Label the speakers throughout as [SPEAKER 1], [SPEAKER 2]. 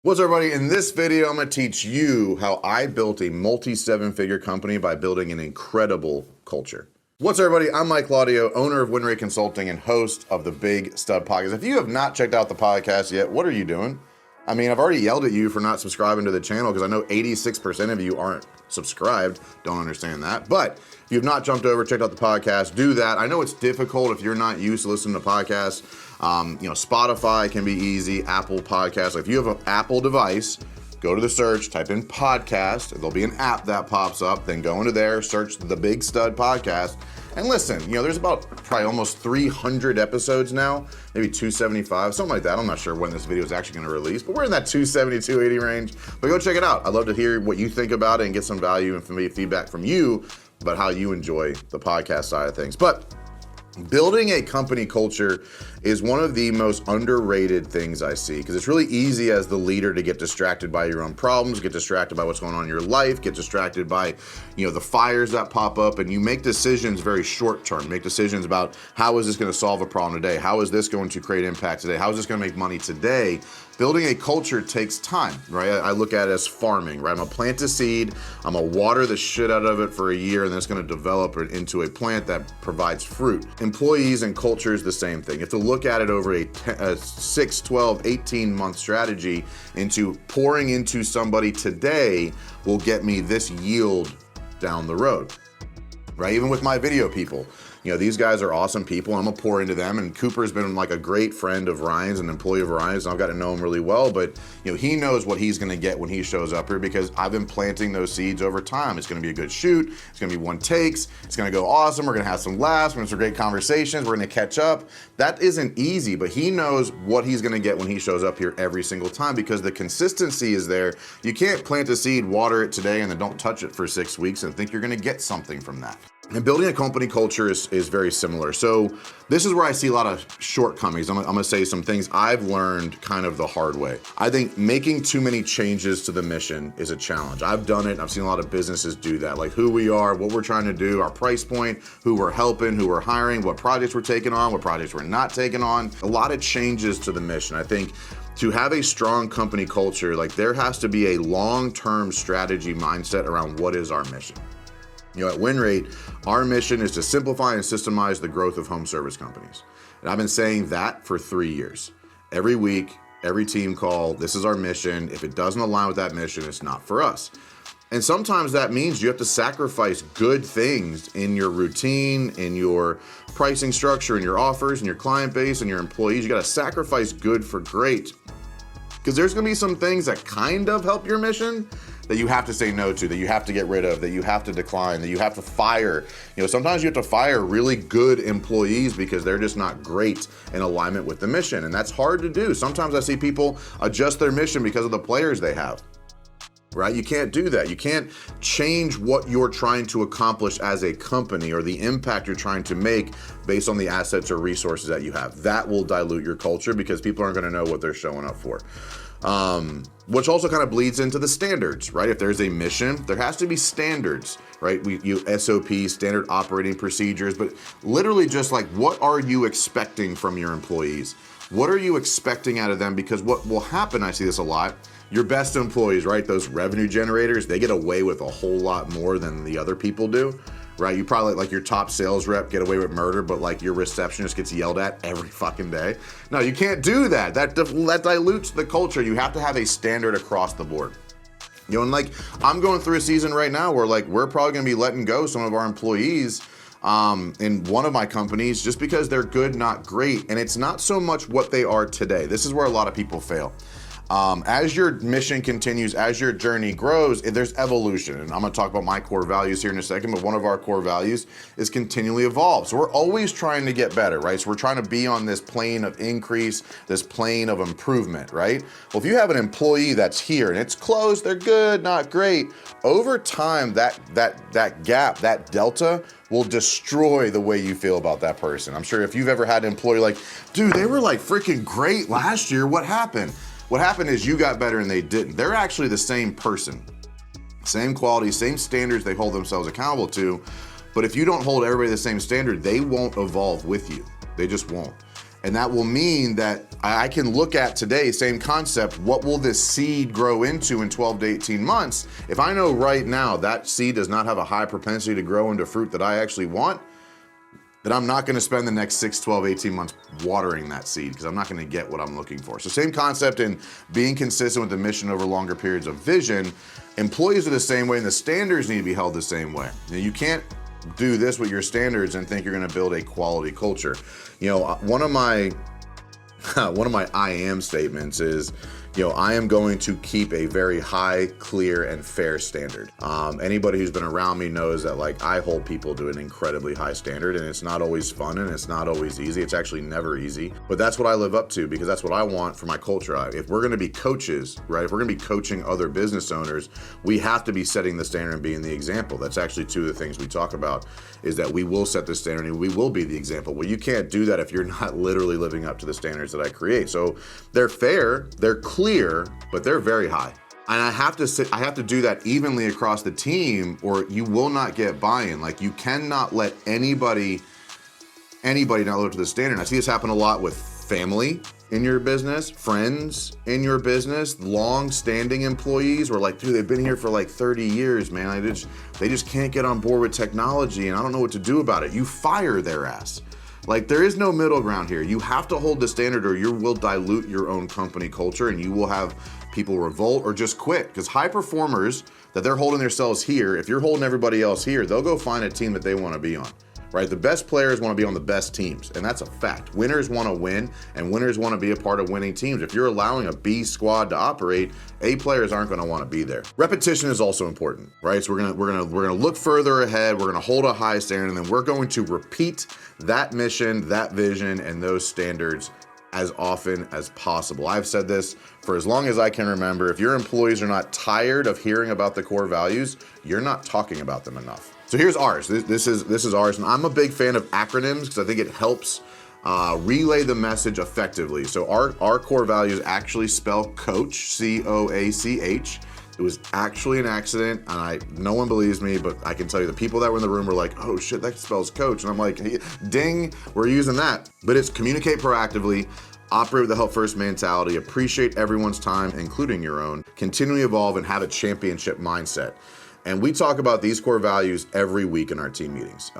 [SPEAKER 1] What's up, everybody? In this video, I'm gonna teach you how I built a multi-seven-figure company by building an incredible culture. What's up, everybody? I'm Mike Claudio, owner of WinRate Consulting and host of the Big Stud Podcast. If you have not checked out the podcast yet, what are you doing? I mean, I've already yelled at you for not subscribing to the channel because I know 86% of you aren't subscribed. Don't understand that. But if you've not jumped over, checked out the podcast, do that. I know it's difficult if you're not used to listening to podcasts. Spotify can be easy, Apple Podcasts. If you have an Apple device, go to the search, type in podcast. There'll be an app that pops up. Then go into there, search the Big Stud Podcast, and listen. There's about probably almost 300 episodes now, maybe 275, something like that. I'm not sure when this video is actually going to release, but we're in that 270, 280 range. But go check it out. I'd love to hear what you think about it and get some value and feedback from you about how you enjoy the podcast side of things. But building a company culture is one of the most underrated things I see, because it's really easy as the leader to get distracted by your own problems, get distracted by what's going on in your life, get distracted by, the fires that pop up, and you make decisions very short term, make decisions about how is this going to solve a problem today? How is this going to create impact today? How is this going to make money today? Building a culture takes time, right? I look at it as farming, right? I'm gonna plant a seed, I'm gonna water the shit out of it for a year, and then it's gonna develop it into a plant that provides fruit. Employees and culture is the same thing. You have to look at it over a 6, 12, 18-month strategy into pouring into somebody today will get me this yield down the road, right? Even with my video people, these guys are awesome people. I'm gonna pour into them, and Cooper's been like a great friend of Ryan's, an employee of Ryan's, and I've got to know him really well, but he knows what he's gonna get when he shows up here because I've been planting those seeds over time. It's gonna be a good shoot, it's gonna be one takes, it's gonna go awesome, we're gonna have some laughs, we're gonna have some great conversations, we're gonna catch up. That isn't easy, but he knows what he's gonna get when he shows up here every single time because the consistency is there. You can't plant a seed, water it today, and then don't touch it for 6 weeks and think you're gonna get something from that. And building a company culture is very similar. So this is where I see a lot of shortcomings. I'm gonna say some things I've learned kind of the hard way. I think making too many changes to the mission is a challenge. I've done it. I've seen a lot of businesses do that. Like who we are, what we're trying to do, our price point, who we're helping, who we're hiring, what projects we're taking on, what projects we're not taking on. A lot of changes to the mission. I think to have a strong company culture, there has to be a long-term strategy mindset around what is our mission. At WinRate, our mission is to simplify and systemize the growth of home service companies. And I've been saying that for 3 years. Every week, every team call, this is our mission. If it doesn't align with that mission, it's not for us. And sometimes that means you have to sacrifice good things in your routine, in your pricing structure, in your offers, in your client base, and your employees. You got to sacrifice good for great. Because there's going to be some things that kind of help your mission that you have to say no to, that you have to get rid of, that you have to decline, that you have to fire. Sometimes you have to fire really good employees because they're just not great in alignment with the mission. And that's hard to do. Sometimes I see people adjust their mission because of the players they have, right? You can't do that. You can't change what you're trying to accomplish as a company or the impact you're trying to make based on the assets or resources that you have. That will dilute your culture because people aren't gonna know what they're showing up for. Which also kind of bleeds into the standards, right? If there's a mission, there has to be standards, right? SOPs, standard operating procedures, but literally just what are you expecting from your employees? What are you expecting out of them? Because what will happen, I see this a lot, your best employees, right? Those revenue generators, they get away with a whole lot more than the other people do. Right? You probably your top sales rep get away with murder, but your receptionist gets yelled at every fucking day. No, you can't do that. That dilutes the culture. You have to have a standard across the board. And I'm going through a season right now where we're probably gonna be letting go some of our employees in one of my companies just because they're good, not great. And it's not so much what they are today. This is where a lot of people fail. As your mission continues, as your journey grows, there's evolution. And I'm gonna talk about my core values here in a second, but one of our core values is continually evolve. So we're always trying to get better, right? So we're trying to be on this plane of increase, this plane of improvement, right? Well, if you have an employee that's here and it's close, they're good, not great, over time, that gap, that delta will destroy the way you feel about that person. I'm sure if you've ever had an employee dude, they were freaking great last year, what happened? What happened is you got better and they didn't. They're actually the same person, same quality, same standards they hold themselves accountable to. But if you don't hold everybody the same standard, they won't evolve with you. They just won't. And that will mean that I can look at today, same concept, what will this seed grow into in 12 to 18 months? If I know right now that seed does not have a high propensity to grow into fruit that I actually want, then I'm not gonna spend the next 6, 12, 18 months watering that seed because I'm not gonna get what I'm looking for. So same concept in being consistent with the mission over longer periods of vision. Employees are the same way and the standards need to be held the same way. Now, you can't do this with your standards and think you're gonna build a quality culture. One of my I am statements is, I am going to keep a very high, clear, and fair standard. Anybody who's been around me knows that I hold people to an incredibly high standard, and it's not always fun and it's not always easy. It's actually never easy, but that's what I live up to because that's what I want for my culture. If we're gonna be coaches, right? If we're gonna be coaching other business owners, we have to be setting the standard and being the example. That's actually two of the things we talk about is that we will set the standard and we will be the example. Well, you can't do that if you're not literally living up to the standards that I create. So they're fair, they're clear, but they're very high. And I have to do that evenly across the team or you will not get buy-in. You cannot let anybody not live up to the standard. And I see this happen a lot with family in your business, friends in your business, long-standing employees where dude, they've been here for 30 years, man. They just can't get on board with technology and I don't know what to do about it. You fire their ass. There is no middle ground here. You have to hold the standard or you will dilute your own company culture and you will have people revolt or just quit because high performers that they're holding themselves here, if you're holding everybody else here, they'll go find a team that they want to be on. Right? The best players want to be on the best teams, and that's a fact. Winners want to win, and winners want to be a part of winning teams. If you're allowing a B squad to operate, A players aren't going to want to be there. Repetition is also important, right? So we're gonna look further ahead. We're gonna hold a high standard, and then we're going to repeat that mission, that vision, and those standards as often as possible. I've said this for as long as I can remember. If your employees are not tired of hearing about the core values, you're not talking about them enough. So here's ours. This is ours, and I'm a big fan of acronyms because I think it helps relay the message effectively. So our core values actually spell coach, C-O-A-C-H. It was actually an accident, and no one believes me, but I can tell you the people that were in the room were like, oh shit, that spells coach. And I'm like, hey, ding, we're using that. But it's communicate proactively, operate with a help first mentality, appreciate everyone's time, including your own, continually evolve, and have a championship mindset. And we talk about these core values every week in our team meetings.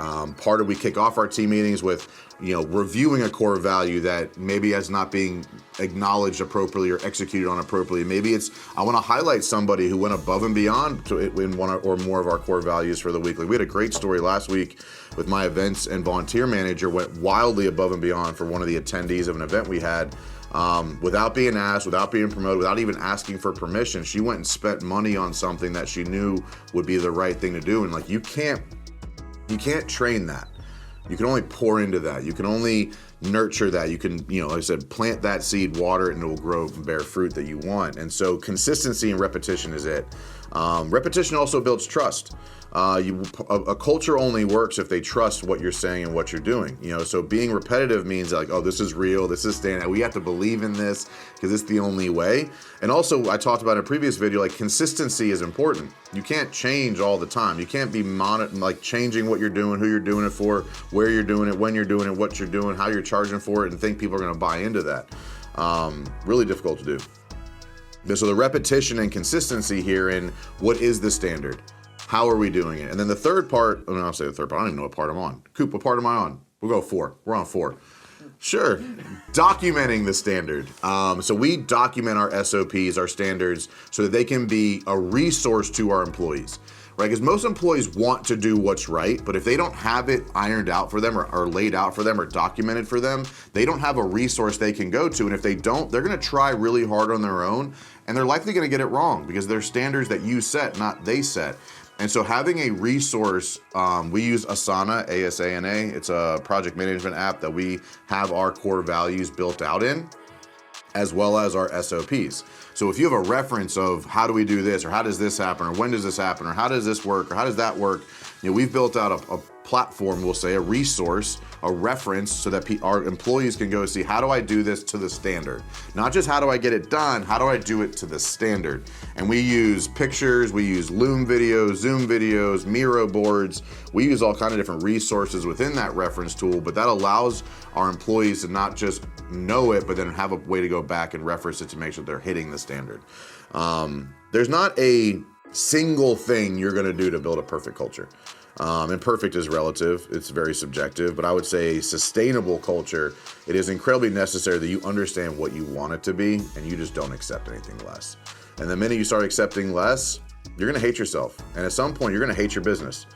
[SPEAKER 1] We kick off our team meetings with, reviewing a core value that maybe is not being acknowledged appropriately or executed on appropriately. Maybe I want to highlight somebody who went above and beyond in one or more of our core values for the week. We had a great story last week with my events and volunteer manager went wildly above and beyond for one of the attendees of an event we had. Without being asked, without being promoted, without even asking for permission, she went and spent money on something that she knew would be the right thing to do. And you can't train that. You can only pour into that. You can only nurture that. You can, like I said, plant that seed, water it, and it will grow and bear fruit that you want. And so consistency and repetition is it. Repetition also builds trust. A culture only works if they trust what you're saying and what you're doing. So being repetitive means oh, this is real, this is standing. We have to believe in this because it's the only way. And also, I talked about in a previous video, consistency is important. You can't change all the time. You can't be changing what you're doing, who you're doing it for, where you're doing it, when you're doing it, what you're doing, how you're charging for it, and think people are going to buy into that. Really difficult to do. So the repetition and consistency here in what is the standard? How are we doing it? And then the third part, I'll say the third part, I don't even know what part I'm on. Coop, what part am I on? We'll go 4. We're on 4. Sure. Documenting the standard. So we document our SOPs, our standards, so that they can be a resource to our employees, right? Because most employees want to do what's right, but if they don't have it ironed out for them or laid out for them or documented for them, they don't have a resource they can go to. And if they don't, they're going to try really hard on their own, and they're likely going to get it wrong because they're standards that you set, not they set. And so having a resource, we use Asana, A-S-A-N-A. It's a project management app that we have our core values built out in, as well as our SOPs. So if you have a reference of how do we do this, or how does this happen, or when does this happen, or how does this work, or how does that work, we've built out a platform, we'll say a resource, a reference, so that our employees can go see, how do I do this to the standard? Not just how do I get it done, how do I do it to the standard? And we use pictures, we use Loom videos, Zoom videos, Miro boards. We use all kinds of different resources within that reference tool, but that allows our employees to not just know it, but then have a way to go back and reference it to make sure they're hitting the standard. There's not a single thing you're gonna do to build a perfect culture. And perfect is relative, it's very subjective, but I would say sustainable culture, it is incredibly necessary that you understand what you want it to be and you just don't accept anything less. And the minute you start accepting less, you're gonna hate yourself. And at some point, you're gonna hate your business.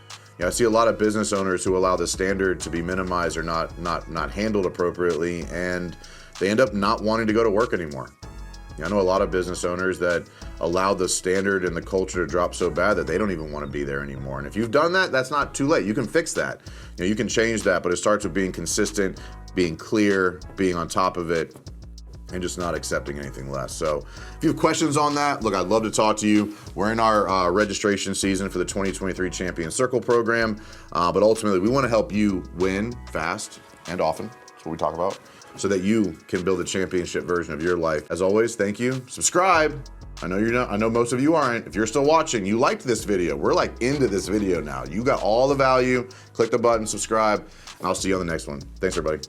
[SPEAKER 1] I see a lot of business owners who allow the standard to be minimized or not handled appropriately, and they end up not wanting to go to work anymore. I know a lot of business owners that allow the standard and the culture to drop so bad that they don't even want to be there anymore. And if you've done that, that's not too late. You can fix that. You can change that, but it starts with being consistent, being clear, being on top of it, and just not accepting anything less. So if you have questions on that, look, I'd love to talk to you. We're in our registration season for the 2023 Champion Circle program, but ultimately we want to help you win fast and often. That's what we talk about, so that you can build a championship version of your life. As always, thank you. Subscribe. I know you're not. I know most of you aren't. If you're still watching, you liked this video. We're like into this video now. You got all the value. Click the button, subscribe, and I'll see you on the next one. Thanks, everybody.